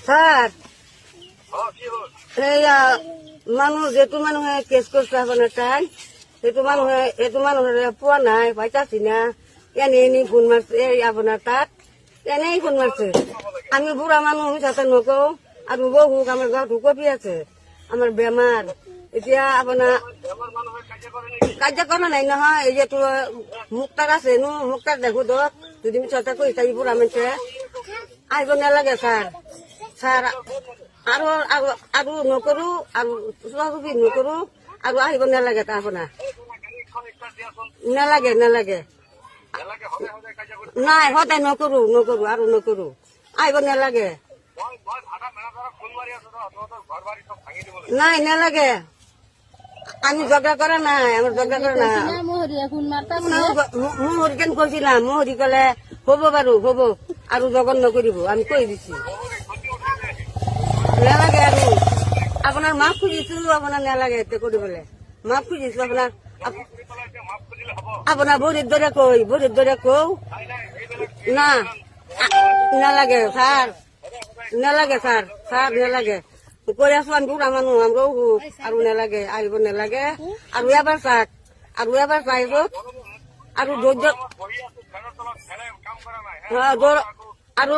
sir এই মানুষ যেহেতু মানুহে কেস করছে আপনার টাইম সেইটো মানুহে পোৱা নাই পাইতাছি না এনেই ফোন মারছে এই আপনার তাত এনেই ফোন মারছে আমি বুড়া মানুষ তাতে নকও আর বহুক আমার গাঁত কপি আছে আমার বেমার এতিয়া আপনার কার্য করা নাই নহয় এই যে তোর মুক্তার আছে মুক্তার দেখো দক যদি মিছাটা কই তাই বুড়া মানুষে আইব নালাগে স্যার স্যার আৰু নকৰো আৰু চোৱাচুপি নকৰো আৰু আহিব নালাগে তাৰ আপোনাৰ নালাগে নাই সদায় নকৰো আৰু নকৰো আহিব নালাগে নাই নালাগে আমি ঝগড়া কৰা নাই আমাৰ ঝগড়া কৰা নাই মোহৰি কেন কৈছিলাম মোহৰি কলে হ'ব বাৰু হ'ব আৰু জগন নকৰিব আমি কৈ দিছি নালাগে আৰু আপোনাৰ মাফ খুজিছো আপোনাৰ নালাগে এতে কৰিবলৈ মাফ খুজিছো আপোনাৰ ভৰিৰ দৰে কওঁ না নালাগে স্যার নালাগে কৈ আছো আমি বুঢ়া মানুহ আমরাও আৰু নালাগে আহিব নালাগে আৰু এবাৰ চাক আৰু ধৈৰ্য আৰু